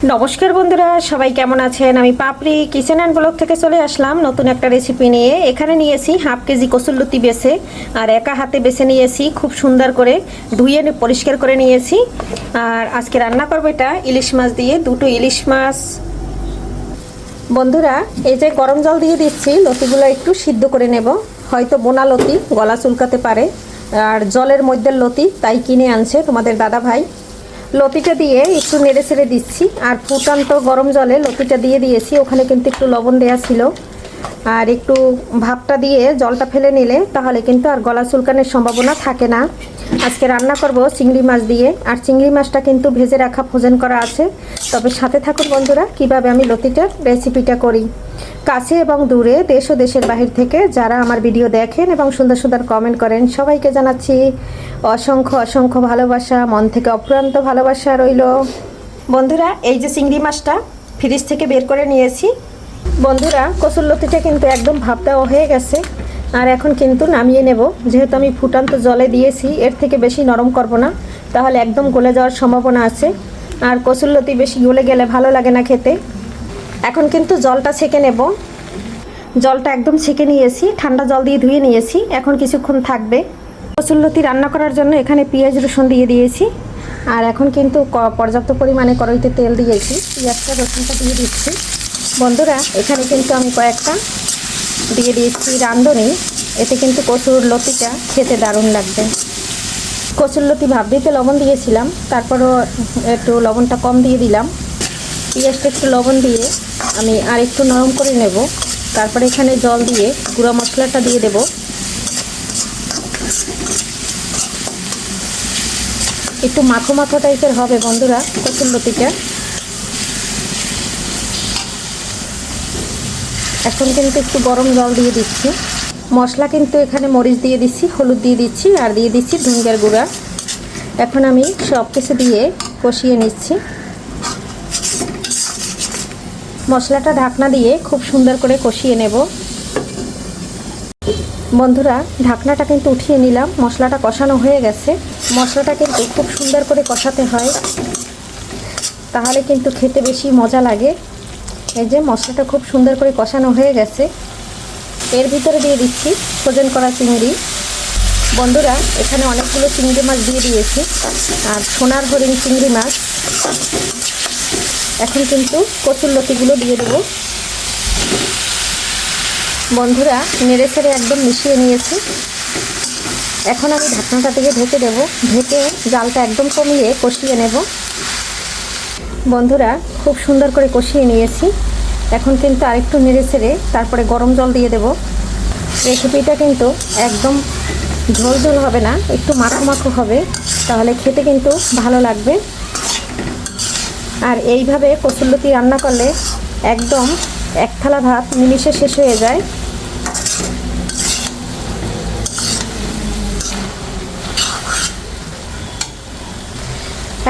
নমস্কার বন্ধুরা, সবাই কেমন আছেন? আমি পাপড়ি কিচেন অ্যান্ড ব্লগ থেকে চলে আসলাম নতুন একটা রেসিপি নিয়ে। এখানে নিয়েছি হাফ কেজি কসুরলতি বেছে, আর একা হাতে বেছে নিয়েছি, খুব সুন্দর করে ধুয়ে পরিষ্কার করে নিয়েছি। আর আজকে রান্না করবো এটা ইলিশ মাছ দিয়ে, দুটো ইলিশ মাছ। বন্ধুরা, এই যে গরম জল দিয়ে দিচ্ছি, লতিগুলো একটু সিদ্ধ করে নেব। হয়তো বোনা লতি, গলা চুলকাতে পারে, আর জলের মধ্যে লতি তাই কিনে আনছে তোমাদের দাদা ভাই। লতিটা দিয়ে একটু নেড়ে ছেড়ে দিচ্ছি, আর ফুটান্ত গরম জলে লতিটা দিয়ে দিয়েছি। ওখানে কিন্তু একটু লবণ দেওয়া ছিল, আর একটু ভাপটা দিয়ে জলটা ফেলে নিলে তাহলে কিন্তু আর গলা চুলকানোর সম্ভাবনা থাকে না। আজকে রান্না করব চিংড়ি মাছ দিয়ে, আর চিংড়ি মাছটা কিন্তু ভেজে রাখা ফ্রোজেন করা আছে। তবে সাথে থাকুন বন্ধুরা, কিভাবে আমি লতিটার রেসিপিটা করি। কাছে এবং দূরে, দেশ ও দেশের বাহির থেকে যারা আমার ভিডিও দেখেন এবং সুন্দর সুন্দর কমেন্ট করেন, সবাইকে জানাচ্ছি অসংখ্য অসংখ্য ভালোবাসা, মন থেকে অপ্রান্ত ভালোবাসা রইল। বন্ধুরা, এই যে চিংড়ি মাছটা ফ্রিজ থেকে বের করে নিয়েছি। বন্ধুরা, কসুরলতিটা কিন্তু একদম ভাপ দেওয়া হয়ে গেছে, আর এখন কিন্তু নামিয়ে নেব। যেহেতু আমি ফুটান্ত জলে দিয়েছি, এর থেকে বেশি নরম করব না, তাহলে একদম গলে যাওয়ার সম্ভাবনা আছে। আর কসুরলতি বেশি গলে গেলে ভালো লাগে না খেতে। এখন কিন্তু জলটা ছেঁকে নেব। জলটা একদম ছেঁকে নিয়েছি, ঠান্ডা জল দিয়ে ধুয়ে নিয়েছি। এখন কিছুক্ষণ থাকবে। কসুরলতি রান্না করার জন্য এখানে পেঁয়াজ রসুন দিয়ে দিয়েছি, আর এখন কিন্তু পর্যাপ্ত পরিমাণে কড়াইতে তেল দিয়েছি। পেঁয়াজটা রসুনটা দিয়ে দিচ্ছি। বন্ধুরা, এখানে কিন্তু আমি কয়েকটা দিয়ে দিয়েছি রাঁধুনি। এতে কিন্তু কসুরলতিটা খেতে দারুণ লাগবে। কসুরলতি ভাপ দিতে লবণ দিয়েছিলাম, তারপরও একটু লবণটা কম দিয়ে দিলাম। পেঁয়াজটা একটু লবণ দিয়ে আমি আর একটু নরম করে নেব। তারপরে এখানে জল দিয়ে গুঁড়া মশলাটা দিয়ে দেব। একটু মাখো মাখো টাইপের হবে বন্ধুরা কসুরলতিটা। এখন কিন্তু একটু গরম জল দিয়ে দিচ্ছি। মশলা কিন্তু এখানে মরিচ দিয়ে দিচ্ছি, হলুদ দিয়ে দিচ্ছি, আর দিয়ে দিচ্ছি ধনিয়ার গুঁড়া। এখন আমি সব কিছু দিয়ে কষিয়ে নিচ্ছি। মশলাটা ঢাকনা দিয়ে খুব সুন্দর করে কষিয়ে নেব। বন্ধুরা, ঢাকনাটা কিন্তু উঠিয়ে নিলাম। মশলাটা কষানো হয়ে গেছে। মশলাটা কিন্তু খুব সুন্দর করে কষাতে হয়, তাহলে কিন্তু খেতে বেশি মজা লাগে। এই যে মশলাটা খুব সুন্দর করে কষানো হয়ে গেছে। এর ভিতরে দিয়ে দিচ্ছি ফ্রোজেন করা চিংড়ি। বন্ধুরা, এখানে অনেকগুলো চিংড়ি মাছ দিয়ে দিয়েছি, আর সোনার হরিণ চিংড়ি মাছ। এখন কিন্তু কসুরলতিগুলো দিয়ে দেবো। বন্ধুরা, নেড়ে ছেড়ে একদম মিশিয়ে নিয়েছি। এখন আমি ঢাকনাটা থেকে ঢেকে দেবো। ঢেকে জালটা একদম কমিয়ে কষিয়ে নেব। বন্ধুরা, খুব সুন্দর করে কষিয়ে নিয়েছি। এখন কিন্তু আরেকটু নেড়ে ছেড়ে তারপরে গরম জল দিয়ে দেব। রেসিপিটা কিন্তু একদম ঝোল ঝোল হবে না, একটু মাখো মাখো হবে, তাহলে খেতে কিন্তু ভালো লাগবে। আর এইভাবে কসুরলতি রান্না করলে একদম এক থালা ভাত নিমিষে শেষ হয়ে যায়।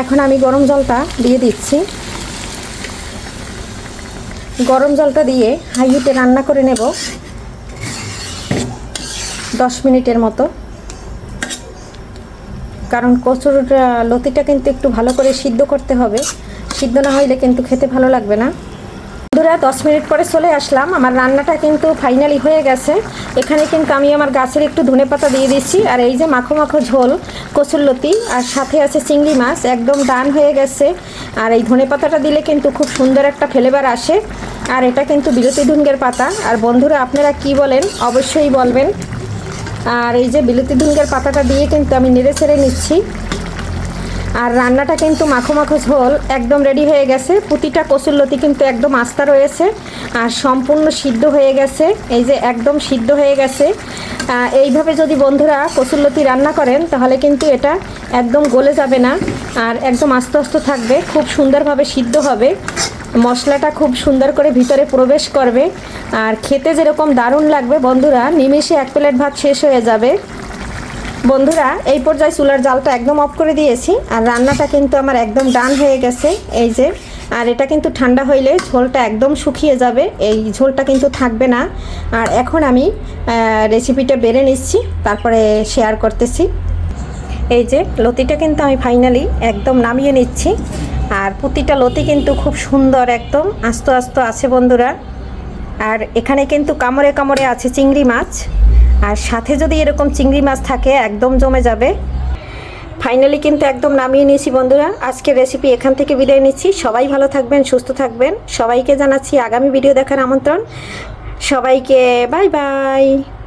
এখন আমি গরম জলটা দিয়ে দিচ্ছি। গরম জলটা দিয়ে হাই হিটে রান্না করে নেব 10 মিনিটের মতো। কারণ কসুরলতিটা কিন্তু একটু ভালো করে সিদ্ধ করতে হবে, সিদ্ধ না হইলে কিন্তু খেতে ভালো লাগবে না। বন্ধুরা, 10 মিনিট পরে চলে আসলাম। আমার রান্নাটা কিন্তু ফাইনালি হয়ে গেছে। এখানে কিন্তু আমি আমার গাছের একটু ধনেপাতা দিয়ে দিচ্ছি, আর এই যে মাখো মাখো ঝোল কসুরলতি, আর সাথে আছে চিংড়ি মাছ, একদম ডান হয়ে গেছে। আর এই ধনেপাতাটা দিলে কিন্তু খুব সুন্দর একটা ফ্লেভার আসে। আর এটা কিন্তু বিলতি ধুনগের পাতা। আর বন্ধুরা, আপনারা কি বলেন অবশ্যই বলবেন। আর এই যে বিলতি ধুনগের পাতাটা দিয়ে কিন্তু আমি নেড়ে ছেড়ে নিচ্ছি। আর রান্নাটা কিন্তু মাখো মাখো ঝোল একদম রেডি হয়ে গেছে। প্রতিটা কসুরলতি কিন্তু একদম আস্তা রয়েছে, আর সম্পূর্ণ সিদ্ধ হয়ে গেছে। এই যে একদম সিদ্ধ হয়ে গেছে। এইভাবে যদি বন্ধুরা কসুরলতি রান্না করেন, তাহলে কিন্তু এটা একদম গলে যাবে না, আর একদম আস্তে আস্তে থাকবে, খুব সুন্দরভাবে সিদ্ধ হবে। মশলাটা খুব সুন্দর করে ভিতরে প্রবেশ করবে, আর খেতে যেরকম দারুণ লাগবে বন্ধুরা, নিমেষে 1 প্লেট ভাত শেষ হয়ে যাবে। বন্ধুরা, এই পর্যায়ে চুলার জালটা একদম অফ করে দিয়েছি, আর রান্নাটা কিন্তু আমার একদম ডান হয়ে গেছে। এই যে, আর এটা কিন্তু ঠান্ডা হইলে ঝোলটা একদম শুকিয়ে যাবে, এই ঝোলটা কিন্তু থাকবে না। আর এখন আমি রেসিপিটা বেড়ে নিচ্ছি, তারপরে শেয়ার করতেছি। এই যে লতিটা কিন্তু আমি ফাইনালি একদম নামিয়ে নিচ্ছি। আর প্রতিটা লতি কিন্তু খুব সুন্দর, একদম আস্ত আস্ত আছে বন্ধুরা। আর এখানে কিন্তু কামড়ে কামড়ে আছে চিংড়ি মাছ, আর সাথে যদি এরকম চিংড়ি মাছ থাকে একদম জমে যাবে। ফাইনালি কিন্তু একদম নামিয়ে নিয়েছি বন্ধুরা। আজকের রেসিপি এখান থেকে বিদায় নিচ্ছি। সবাই ভালো থাকবেন, সুস্থ থাকবেন। সবাইকে জানাচ্ছি আগামী ভিডিও দেখার আমন্ত্রণ। সবাইকে বাই বাই।